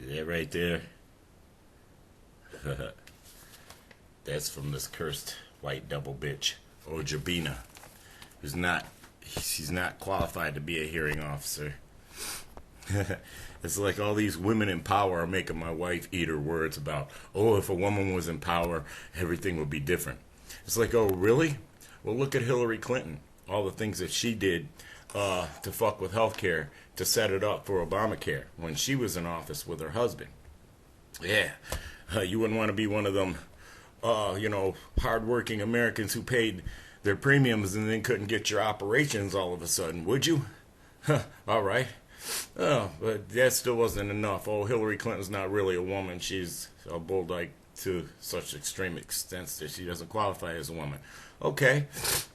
See that right there? That's from this cursed white double bitch, Obrobina, she's not qualified to be a hearing officer. It's like all these women in power are making my wife eat her words about, oh, if a woman was in power, everything would be different. It's like, oh, really? Well, look at Hitlery Clinton. All the things that she did to fuck with healthcare, to set it up for Obamacare when she was in office with her husband. Yeah, you wouldn't want to be one of them, hardworking Americans who paid their premiums and then couldn't get your operations all of a sudden, would you? All right. Oh, but that still wasn't enough. Oh, Hillary Clinton's not really a woman. She's a bull-dyke to such extreme extents that she doesn't qualify as a woman. Okay.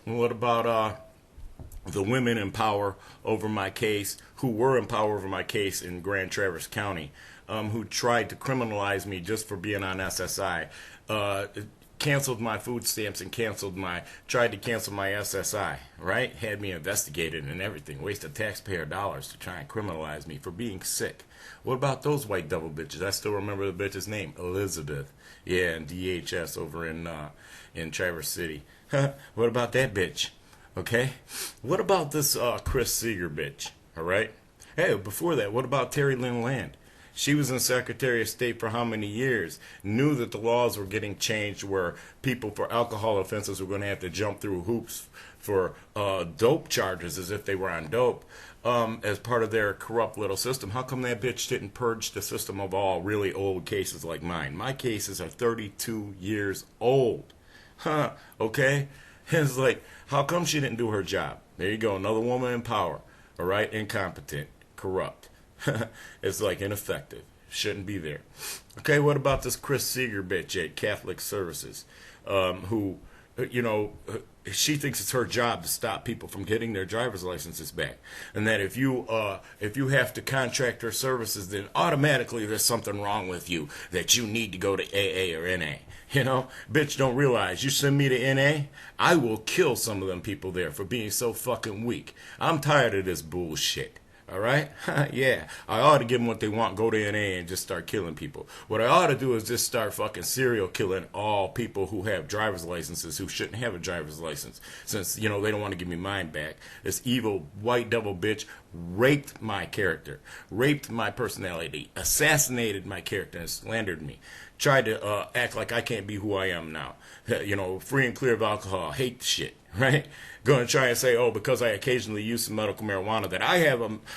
What about the women in power over my case, who were in power over my case in Grand Traverse County, who tried to criminalize me just for being on SSI, canceled my food stamps and tried to cancel my SSI, right? Had me investigated and everything, wasted taxpayer dollars to try and criminalize me for being sick. What about those white devil bitches? I still remember the bitch's name, Elizabeth. Yeah, in DHS over in Traverse City. What about that bitch? Okay? What about this Chris Seager bitch? All right? Hey, before that, what about Terri Lynn Land? She was in Secretary of State for how many years? Knew that the laws were getting changed where people for alcohol offenses were going to have to jump through hoops for dope charges as if they were on dope as part of their corrupt little system. How come that bitch didn't purge the system of all really old cases like mine? My cases are 32 years old. Okay? It's like, how come she didn't do her job? There you go, another woman in power. All right? Incompetent. Corrupt. It's like ineffective. Shouldn't be there. Okay, what about this Chris Seager bitch at Catholic Services, who, she thinks it's her job to stop people from getting their driver's licenses back, and that if you have to contract her services, then automatically there's something wrong with you, that you need to go to AA or NA. Bitch don't realize you send me to NA, I will kill some of them people there for being so fucking weak. I'm tired of this bullshit. All right? Yeah. I ought to give them what they want, go to NA and just start killing people. What I ought to do is just start fucking serial killing all people who have driver's licenses who shouldn't have a driver's license, since, they don't want to give me mine back. This evil white devil bitch raped my character, raped my personality, assassinated my character, and slandered me. Tried to act like I can't be who I am now. Free and clear of alcohol. Hate the shit, right? Going to try and say, oh, because I occasionally use some medical marijuana, that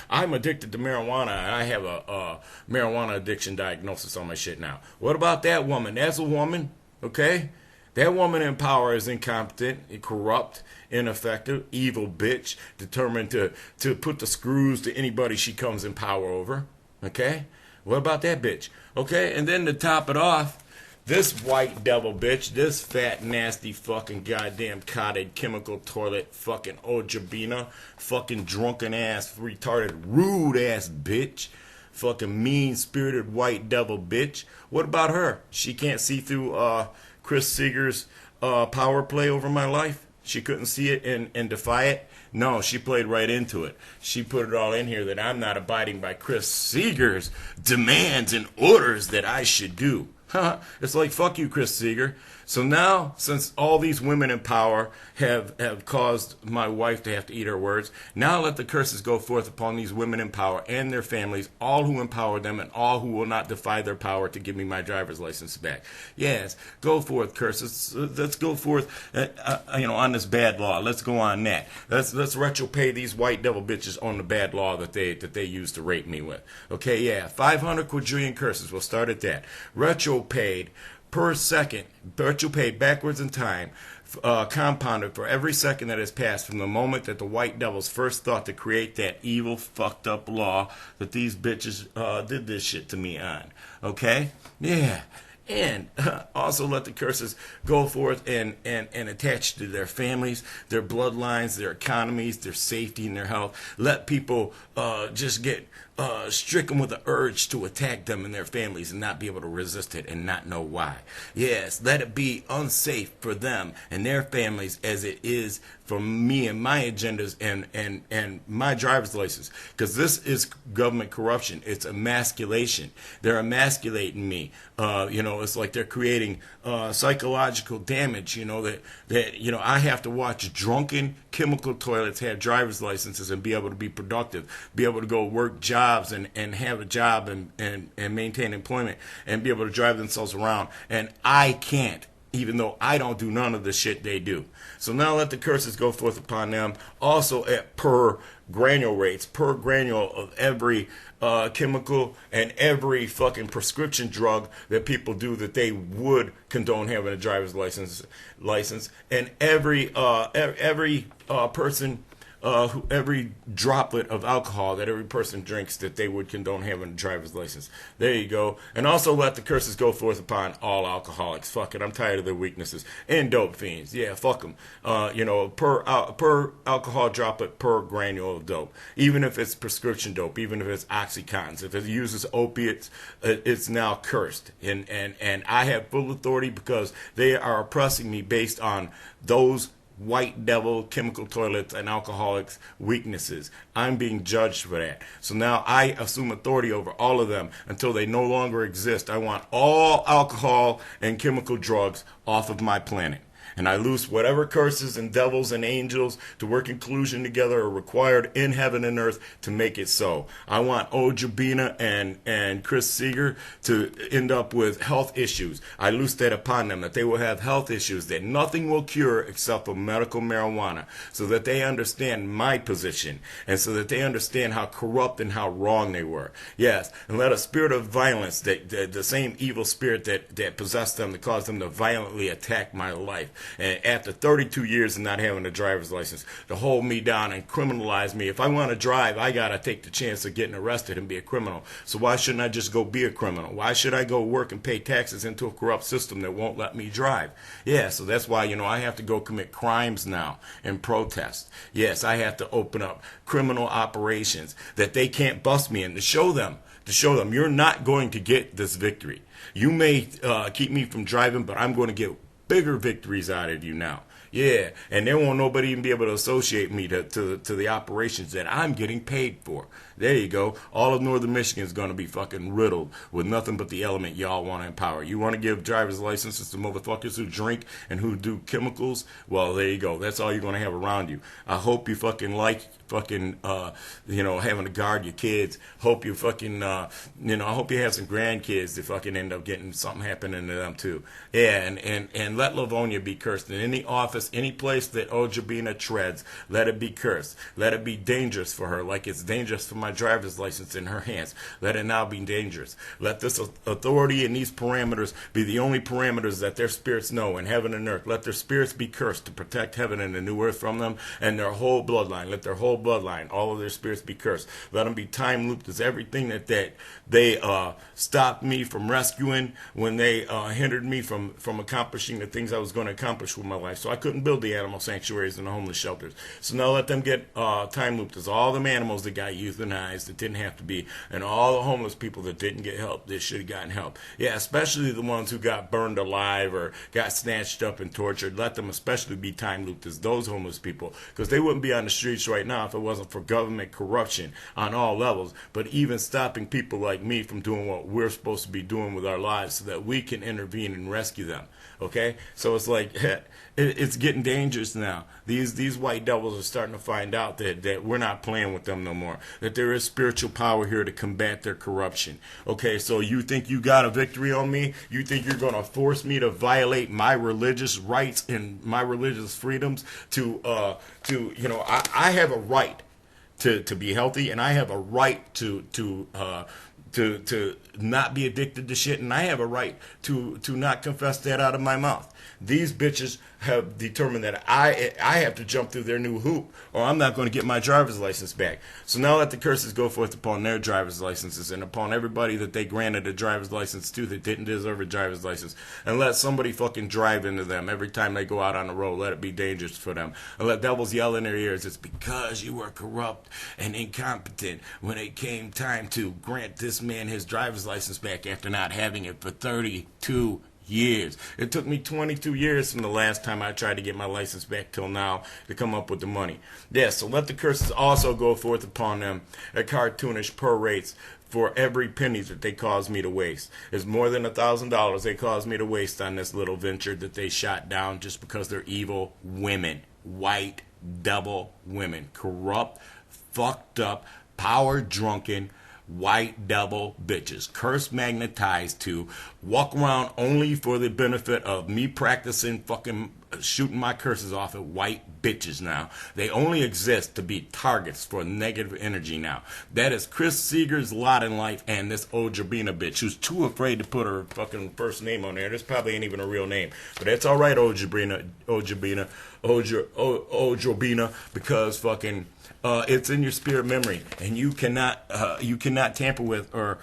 I'm addicted to marijuana, and I have a marijuana addiction diagnosis on my shit now. What about that woman? That's a woman, okay? That woman in power is incompetent, corrupt, ineffective, evil bitch, determined to put the screws to anybody she comes in power over, okay? What about that bitch? Okay, and then to top it off, this white devil bitch, this fat, nasty, fucking goddamn cotted chemical toilet fucking Obrobina, fucking drunken ass, retarded, rude ass bitch, fucking mean-spirited white devil bitch. What about her? She can't see through Chris Seager's power play over my life? She couldn't see it and defy it? No, she played right into it. She put it all in here that I'm not abiding by Chris Seager's demands and orders that I should do. It's like, fuck you, Chris Seager. So now, since all these women in power have caused my wife to have to eat her words, now let the curses go forth upon these women in power and their families, all who empower them and all who will not defy their power to give me my driver's license back. Yes, go forth, curses. Let's go forth, on this bad law. Let's go on that. Let's retro pay these white devil bitches on the bad law that they used to rape me with. Okay, yeah, 500 quadrillion curses. We'll start at that. Retro paid per second, virtual pay backwards in time, compounded for every second that has passed from the moment that the white devils first thought to create that evil, fucked up law that these bitches did this shit to me on. Okay? Yeah. And also let the curses go forth and attach to their families, their bloodlines, their economies, their safety, and their health. Let people just get stricken with the urge to attack them and their families and not be able to resist it and not know why. Yes, let it be unsafe for them and their families as it is for me and my agendas and my driver's license. Because this is government corruption. It's emasculation. They're emasculating me. It's like they're creating psychological damage, that I have to watch drunken chemical toilets have driver's licenses and be able to be productive, be able to go work jobs and have a job and maintain employment and be able to drive themselves around. And I can't, even though I don't do none of the shit they do. So now let the curses go forth upon them, also at per granule rates, per granule of every chemical and every fucking prescription drug that people do that they would condone having a driver's license, and every person, every droplet of alcohol that every person drinks that they would condone having a driver's license. There you go. And also let the curses go forth upon all alcoholics. Fuck it, I'm tired of their weaknesses. And dope fiends. Yeah, fuck them. Per alcohol droplet, per granule of dope. Even if it's prescription dope, even if it's Oxycontins, if it uses opiates, it's now cursed. And I have full authority because they are oppressing me based on those white devil chemical toilets and alcoholics weaknesses. I'm being judged for that. So now I assume authority over all of them until they no longer exist. I want all alcohol and chemical drugs off of my planet. And I loose whatever curses and devils and angels to work in collusion together are required in heaven and earth to make it so. I want Obrobina and Chris Seager to end up with health issues. I loose that upon them, that they will have health issues that nothing will cure except for medical marijuana, so that they understand my position and so that they understand how corrupt and how wrong they were. Yes, and let a spirit of violence, that the same evil spirit that possessed them, that caused them to violently attack my life, and after 32 years of not having a driver's license, to hold me down and criminalize me. If I want to drive, I got to take the chance of getting arrested and be a criminal. So why shouldn't I just go be a criminal? Why should I go work and pay taxes into a corrupt system that won't let me drive? Yeah, so that's why, I have to go commit crimes now and protest. Yes, I have to open up criminal operations that they can't bust me in, to show them you're not going to get this victory. You may keep me from driving, but I'm going to get bigger victories out of you now. Yeah, and there won't nobody even be able to associate me to the operations that I'm getting paid for. There you go. All of northern Michigan is going to be fucking riddled with nothing but the element y'all want to empower. You want to give driver's licenses to motherfuckers who drink and who do chemicals? Well, there you go. That's all you're going to have around you. I hope you fucking like having to guard your kids. Hope you fucking, I hope you have some grandkids that fucking end up getting something happening to them too. Yeah, and let Livonia be cursed. In any office, any place that Obrobina treads, let it be cursed. Let it be dangerous for her, like it's dangerous for my driver's license in her hands. Let it now be dangerous. Let this authority and these parameters be the only parameters that their spirits know in heaven and earth. Let their spirits be cursed to protect heaven and the new earth from them and their whole bloodline. Let their whole bloodline, all of their spirits be cursed. Let them be time looped as everything that they stopped me from rescuing when they hindered me from accomplishing the things I was going to accomplish with my life. So I couldn't build the animal sanctuaries and the homeless shelters. So now let them get time looped as all them animals that got euthanized that didn't have to be, and all the homeless people that didn't get help that should have gotten help. Yeah, especially the ones who got burned alive or got snatched up and tortured. Let them especially be time looped as those homeless people, because they wouldn't be on the streets right now if it wasn't for government corruption on all levels, but even stopping people like me from doing what we're supposed to be doing with our lives so that we can intervene and rescue them. Okay, so it's like it's getting dangerous now. These white devils are starting to find out that we're not playing with them no more, that there is spiritual power here to combat their corruption. Okay, so you think you got a victory on me? You think you're going to force me to violate my religious rights and my religious freedoms I have a right to be healthy, and I have a right to not be addicted to shit, and I have a right to not confess that out of my mouth. These bitches have determined that I have to jump through their new hoop, or I'm not going to get my driver's license back. So now let the curses go forth upon their driver's licenses and upon everybody that they granted a driver's license to that didn't deserve a driver's license. And let somebody fucking drive into them every time they go out on the road. Let it be dangerous for them. And let devils yell in their ears, it's because you were corrupt and incompetent when it came time to grant this man his driver's license back after not having it for 32 years. It took me 22 years from the last time I tried to get my license back till now to come up with the money. Yes, so let the curses also go forth upon them at cartoonish per rates for every penny that they caused me to waste. It's more than $1,000 they caused me to waste on this little venture that they shot down just because they're evil women. White devil women. Corrupt, fucked up, power drunken, white devil bitches, curse magnetized to walk around only for the benefit of me practicing fucking shooting my curses off at white bitches now. They only exist to be targets for negative energy now. That is Chris Seager's lot in life and this Obrobina bitch who's too afraid to put her fucking first name on there. This probably ain't even a real name. But that's alright, Obrobina, because fucking it's in your spirit memory, and you cannot tamper with or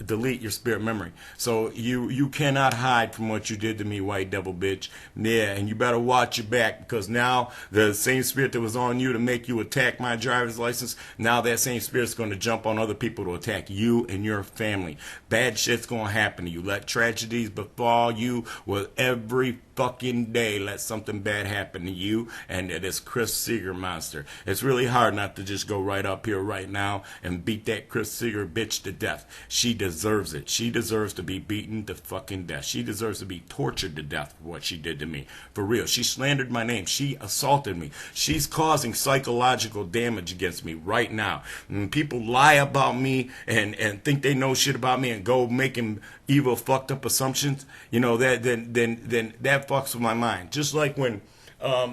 delete your spirit memory. So you cannot hide from what you did to me, white devil bitch. Yeah, and you better watch your back, because now the same spirit that was on you to make you attack my driver's license, now that same spirit's going to jump on other people to attack you and your family. Bad shit's going to happen to you. Let tragedies befall you with every fucking day. Let something bad happen to you and this Chris Seager monster. It's really hard not to just go right up here right now and beat that Chris Seager bitch to death. She deserves it. She deserves to be beaten to fucking death. She deserves to be tortured to death for what she did to me. For real. She slandered my name. She assaulted me. She's causing psychological damage against me right now. And people lie about me and think they know shit about me and go making evil fucked up assumptions. Then that fucks with my mind. Just like when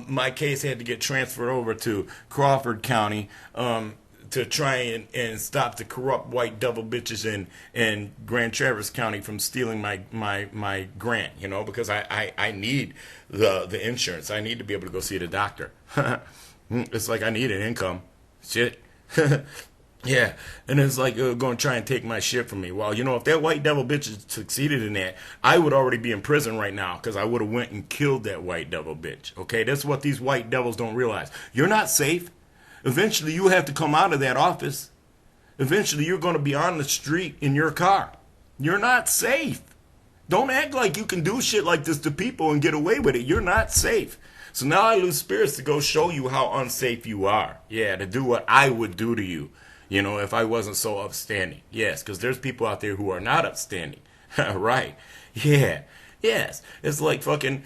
my case had to get transferred over to Crawford County to try and stop the corrupt white devil bitches in Grand Traverse County from stealing my grant, because I need the insurance. I need to be able to go see the doctor. It's like I need an income. Shit. Yeah, and it's like going to try and take my shit from me. Well, if that white devil bitch had succeeded in that, I would already be in prison right now, because I would have went and killed that white devil bitch. Okay, that's what these white devils don't realize. You're not safe. Eventually, you have to come out of that office. Eventually, you're going to be on the street in your car. You're not safe. Don't act like you can do shit like this to people and get away with it. You're not safe. So now I lose spirits to go show you how unsafe you are. Yeah, to do what I would do to you. If I wasn't so upstanding. Yes, because there's people out there who are not upstanding. Right. Yeah. Yes. It's like fucking,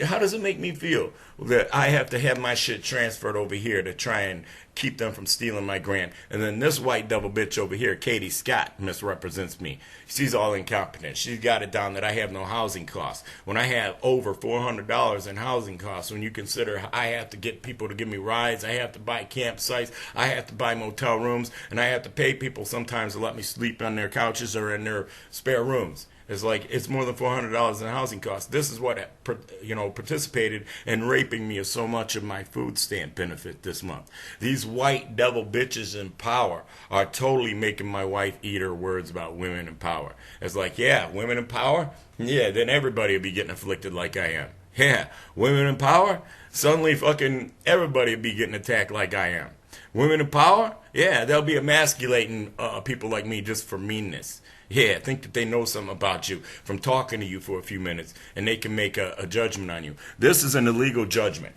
how does it make me feel that I have to have my shit transferred over here to try and keep them from stealing my grant? And then this white devil bitch over here, Katie Scott, misrepresents me. She's all incompetent. She's got it down that I have no housing costs. When I have over $400 in housing costs, when you consider I have to get people to give me rides, I have to buy campsites, I have to buy motel rooms, and I have to pay people sometimes to let me sleep on their couches or in their spare rooms. It's like, it's more than $400 in housing costs. This is what, participated in raping me of so much of my food stamp benefit this month. These white devil bitches in power are totally making my wife eat her words about women in power. It's like, yeah, women in power? Yeah, then everybody will be getting afflicted like I am. Yeah, women in power? Suddenly fucking everybody will be getting attacked like I am. Women in power? Yeah, they'll be emasculating people like me just for meanness. Yeah, think that they know something about you from talking to you for a few minutes, and they can make a judgment on you. This is an illegal judgment.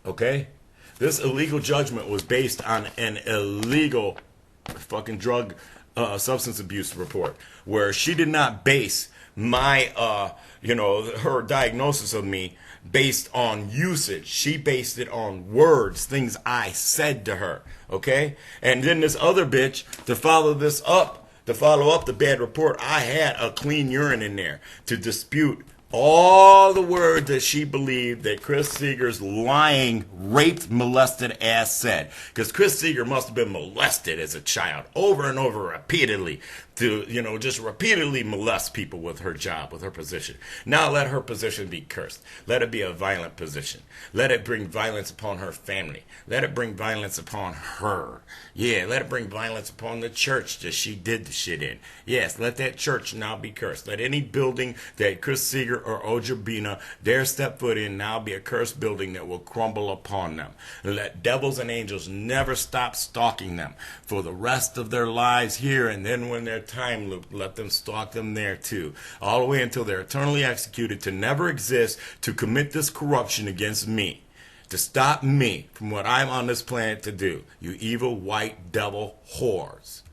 Okay? This illegal judgment was based on an illegal fucking drug substance abuse report, where she did not base my, her diagnosis of me based on usage. She based it on words, things I said to her. Okay? And then this other bitch, to follow up the bad report, I had a clean urine in there to dispute all the words that she believed that Chris Seager's lying, raped, molested ass said. Because Chris Seager must have been molested as a child over and over repeatedly to, just repeatedly molest people with her job, with her position. Now let her position be cursed. Let it be a violent position. Let it bring violence upon her family. Let it bring violence upon her. Yeah, let it bring violence upon the church that she did the shit in. Yes, let that church now be cursed. Let any building that Chris Seager or Obrobina dare step foot in now be a cursed building that will crumble upon them. Let devils and angels never stop stalking them for the rest of their lives here, and then when their time loop, let them stalk them there too, all the way until they're eternally executed to never exist, to commit this corruption against me, to stop me from what I'm on this planet to do. You evil white devil whores.